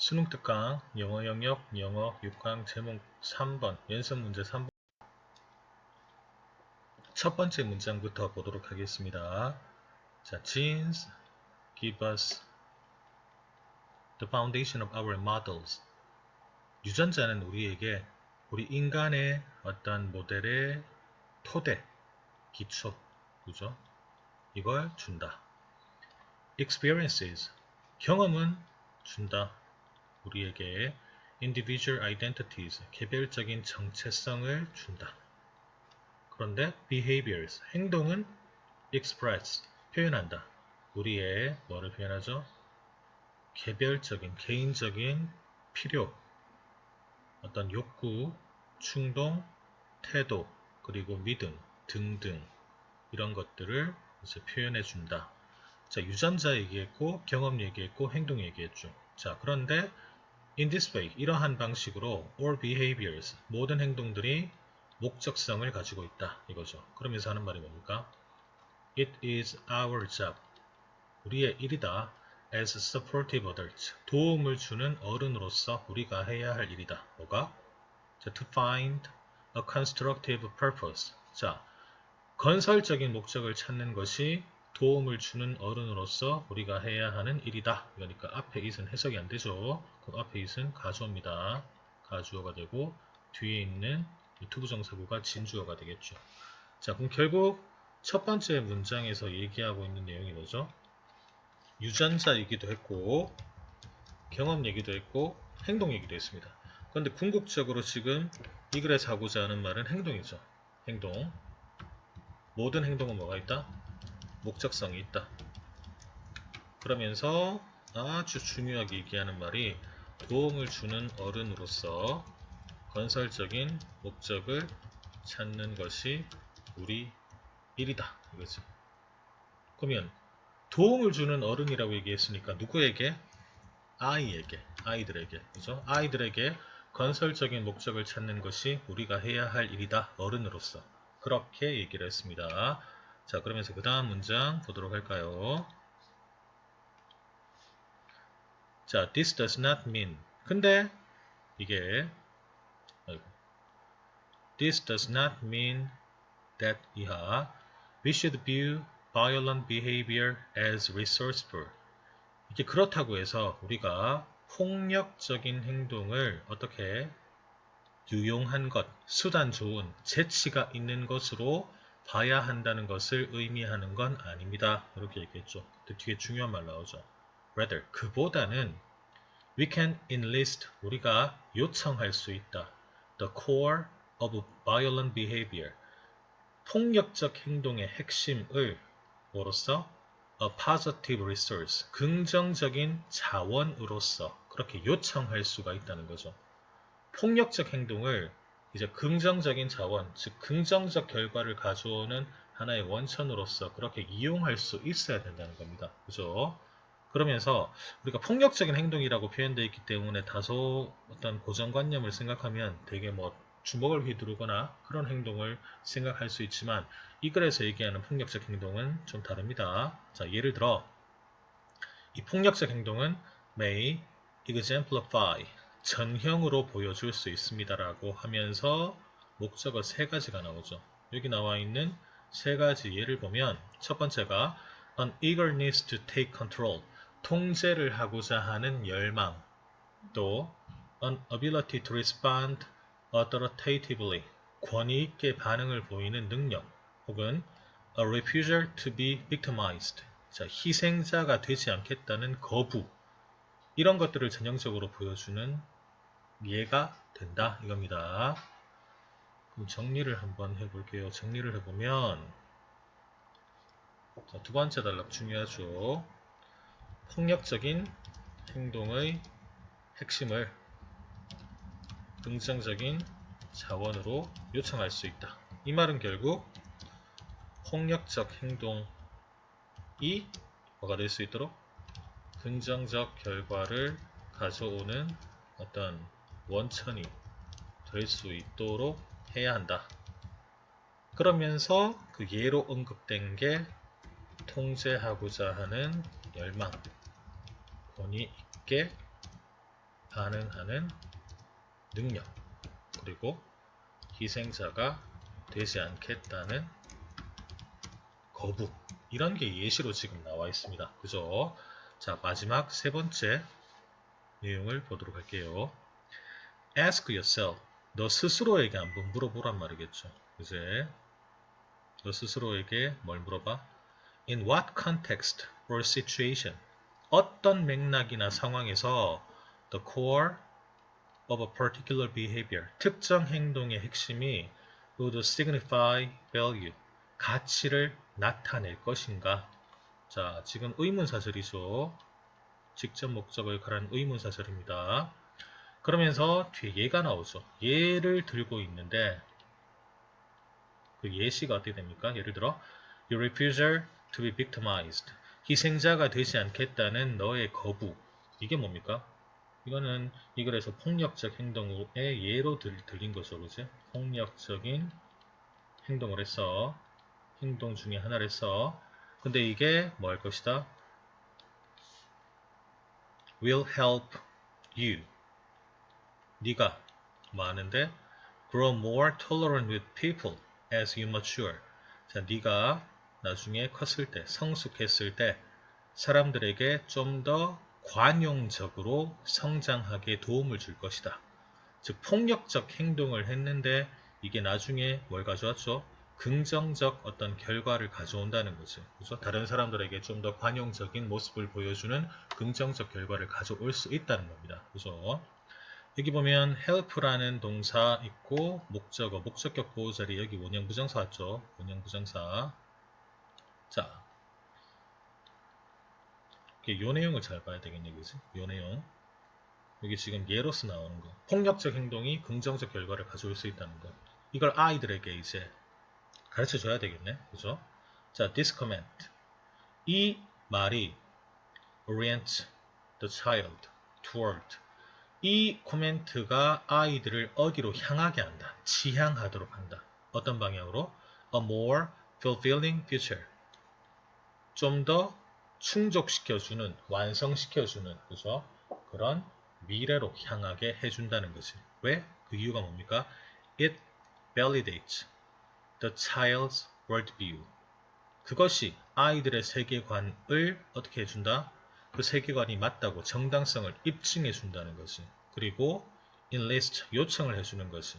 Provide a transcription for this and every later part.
수능 특강 영어 영역 영어 6강 제목 3번 연습 문제 3번 첫 번째 문장부터 보도록 하겠습니다. 자, genes give us the foundation of our models. 유전자는 우리에게 우리 인간의 어떤 모델의 토대, 기초, 그죠? 이걸 준다. experiences, 경험은 준다. 우리에게 individual identities, 개별적인 정체성을 준다. 그런데 behaviors, 행동은 express, 표현한다. 우리의 뭐를 표현하죠? 개별적인, 개인적인 필요, 어떤 욕구, 충동, 태도, 그리고 믿음 등등 이런 것들을 이제 표현해 준다. 자, 유전자 얘기했고, 경험 얘기했고, 행동 얘기했죠. 자, 그런데 in this way, 이러한 방식으로 all behaviors, 모든 행동들이 목적성을 가지고 있다. 이거죠. 그러면서 하는 말이 뭡니까? It is our job. 우리의 일이다. As supportive adults. 도움을 주는 어른으로서 우리가 해야 할 일이다. 뭐가? 자, to find a constructive purpose. 자, 건설적인 목적을 찾는 것이 도움을 주는 어른으로서 우리가 해야 하는 일이다. 그러니까 앞에 it은 해석이 안 되죠. 그럼 앞에 it은 가주어입니다. 가주어가 되고 뒤에 있는 이 투부정사구가 진주어가 되겠죠. 자, 그럼 결국 첫 번째 문장에서 얘기하고 있는 내용이 뭐죠? 유전자 얘기도 했고 경험 얘기도 했고 행동 얘기도 했습니다. 그런데 궁극적으로 지금 이 글에서 하고자 하는 말은 행동이죠. 행동. 모든 행동은 뭐가 있다? 목적성이 있다. 그러면서 아주 중요하게 얘기하는 말이 도움을 주는 어른으로서 건설적인 목적을 찾는 것이 우리 일이다. 이거지. 그러면 도움을 주는 어른이라고 얘기했으니까 누구에게? 아이들에게. 그죠? 아이들에게 건설적인 목적을 찾는 것이 우리가 해야 할 일이다. 어른으로서. 그렇게 얘기를 했습니다. 자, 그러면서 그 다음 문장 보도록 할까요? 자, this does not mean. 근데 이게 this does not mean that 이하 we should view violent behavior as resourceful. 이게 그렇다고 해서 우리가 폭력적인 행동을 어떻게 유용한 것, 수단 좋은, 재치가 있는 것으로 봐야 한다는 것을 의미하는 건 아닙니다. 이렇게 얘기했죠. 뒤에 중요한 말 나오죠. Rather, 그보다는 we can enlist, 우리가 요청할 수 있다. The core of violent behavior, 폭력적 행동의 핵심을 뭐로써? A positive resource, 긍정적인 자원으로서 그렇게 요청할 수가 있다는 거죠. 폭력적 행동을 이제 긍정적인 자원, 즉 긍정적 결과를 가져오는 하나의 원천으로서 그렇게 이용할 수 있어야 된다는 겁니다. 그죠? 그러면서 우리가 폭력적인 행동이라고 표현되어 있기 때문에 다소 어떤 고정관념을 생각하면 되게 뭐 주먹을 휘두르거나 그런 행동을 생각할 수 있지만 이 글에서 얘기하는 폭력적 행동은 좀 다릅니다. 자, 예를 들어 이 폭력적 행동은 may exemplify, 전형으로 보여줄 수 있습니다 라고 하면서 목적어 세 가지가 나오죠. 여기 나와 있는 세 가지 예를 보면 첫 번째가 an eagerness to take control, 통제를 하고자 하는 열망, 또 an ability to respond authoritatively, 권위 있게 반응을 보이는 능력, 혹은 a refusal to be victimized, 자, 희생자가 되지 않겠다는 거부, 이런 것들을 전형적으로 보여주는 예가 된다 이겁니다. 그럼 정리를 한번 해볼게요. 정리를 해보면 자, 두 번째 단락 중요하죠. 폭력적인 행동의 핵심을 긍정적인 자원으로 요청할 수 있다. 이 말은 결국 폭력적 행동이 뭐가 될 수 있도록 긍정적 결과를 가져오는 어떤 원천이 될 수 있도록 해야 한다. 그러면서 그 예로 언급된 게 통제하고자 하는 열망, 권위 있게 반응하는 능력, 그리고 희생자가 되지 않겠다는 거부, 이런 게 예시로 지금 나와 있습니다. 그죠? 자, 마지막 세 번째 내용을 보도록 할게요. Ask yourself. 너 스스로에게 한번 물어보란 말이겠죠. 이제 너 스스로에게 뭘 물어봐? In what context or situation? 어떤 맥락이나 상황에서 the core of a particular behavior, 특정 행동의 핵심이 would signify value, 가치를 나타낼 것인가? 자, 지금 의문사절이죠. 직접 목적을 가른 의문사절입니다. 그러면서 뒤에 예가 나오죠. 예를 들고 있는데 그 예시가 어떻게 됩니까? 예를 들어 You refusal to be victimized. 희생자가 되지 않겠다는 너의 거부. 이게 뭡니까? 이거는 이 글에서 폭력적 행동의 예로 들린 거죠. 그지? 폭력적인 행동을 했어. 행동 중에 하나를 했어. 근데 이게 뭐 할 것이다? will help you. 네가 뭐 하는데? grow more tolerant with people as you mature. 자, 네가 나중에 컸을 때, 성숙했을 때 사람들에게 좀 더 관용적으로 성장하게 도움을 줄 것이다. 즉 폭력적 행동을 했는데 이게 나중에 뭘 가져왔죠? 긍정적 어떤 결과를 가져온다는 거죠. 그죠? 다른 사람들에게 좀 더 관용적인 모습을 보여주는 긍정적 결과를 가져올 수 있다는 겁니다. 그죠? 여기 보면 help라는 동사 있고 목적어, 목적격 보호자리 여기 원형 부정사 왔죠? 원형 부정사. 자, 요 내용을 잘 봐야 되겠네, 그지? 요 내용. 여기 지금 예로서 나오는 거. 폭력적 행동이 긍정적 결과를 가져올 수 있다는 거. 이걸 아이들에게 이제 가르쳐 줘야 되겠네. 그죠? 자, this comment. 이 말이 orient the child toward. 이 코멘트가 아이들을 어디로 향하게 한다. 지향하도록 한다. 어떤 방향으로? A more fulfilling future. 좀 더 충족시켜주는, 완성시켜주는, 그죠? 그런 미래로 향하게 해준다는 거지. 왜? 그 이유가 뭡니까? It validates the child's worldview. 그것이 아이들의 세계관을 어떻게 해준다? 그 세계관이 맞다고 정당성을 입증해 준다는 거지. 그리고 enlist, 요청을 해주는 거지.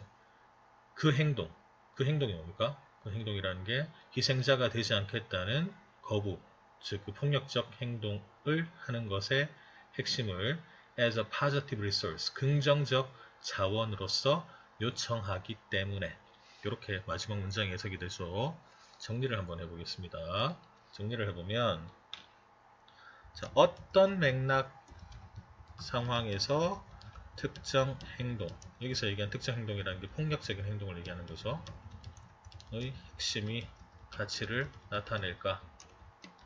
그 행동이 뭡니까? 그 행동이라는 게 희생자가 되지 않겠다는 거부, 즉 그 폭력적 행동을 하는 것의 핵심을 as a positive resource, 긍정적 자원으로서 요청하기 때문에. 이렇게 마지막 문장이 해석이 되죠. 정리를 한번 해보겠습니다. 정리를 해보면, 자, 어떤 맥락 상황에서 특정 행동, 여기서 얘기한 특정 행동이라는 게 폭력적인 행동을 얘기하는 거죠. 의 핵심이 가치를 나타낼까?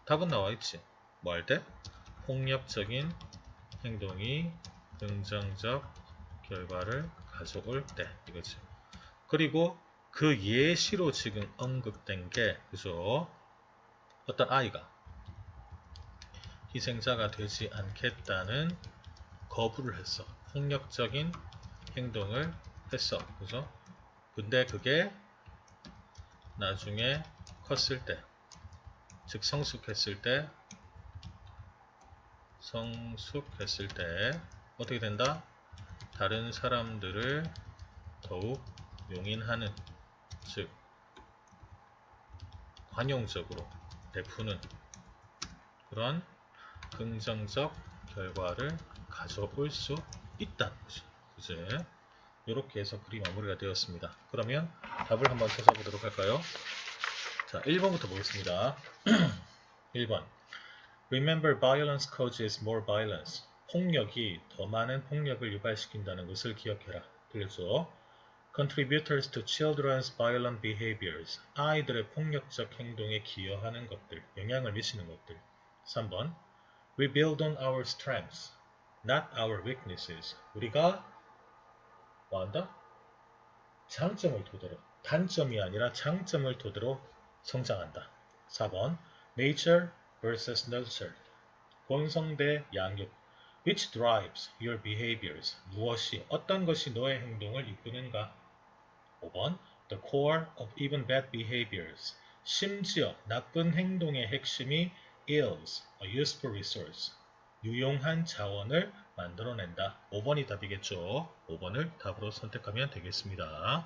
답은 나와 있지. 뭐 할 때? 폭력적인 행동이 긍정적 결과를 가져올 때, 이거지. 그리고 그 예시로 지금 언급된 게, 그죠? 어떤 아이가 희생자가 되지 않겠다는 거부를 했어. 폭력적인 행동을 했어. 그죠? 근데 그게 나중에 컸을 때, 즉 성숙했을 때 어떻게 된다? 다른 사람들을 더욱 용인하는, 즉 관용적으로 베푸는 그런 긍정적 결과를 가져올 수 있다는 거죠. 이제 이렇게 해서 글이 마무리가 되었습니다. 그러면 답을 한번 찾아보도록 할까요? 자, 1번부터 보겠습니다. 1번. Remember, violence causes more violence. 폭력이 더 많은 폭력을 유발시킨다는 것을 기억해라. 들렸죠? Contributors to children's violent behaviors. 아이들의 폭력적 행동에 기여하는 것들, 영향을 미치는 것들. 3번. We build on our strengths, not our weaknesses. 우리가 뭐한다? 장점을 토대로, 단점이 아니라 장점을 토대로 성장한다. 4번. Nature versus nurture. 본성 대 양육. Which drives your behaviors? 무엇이, 어떤 것이 너의 행동을 이끄는가? 5번. The core of even bad behaviors. 심지어 나쁜 행동의 핵심이 is a useful resource. 유용한 자원을 만들어낸다. 5번이 답이겠죠. 5번을 답으로 선택하면 되겠습니다.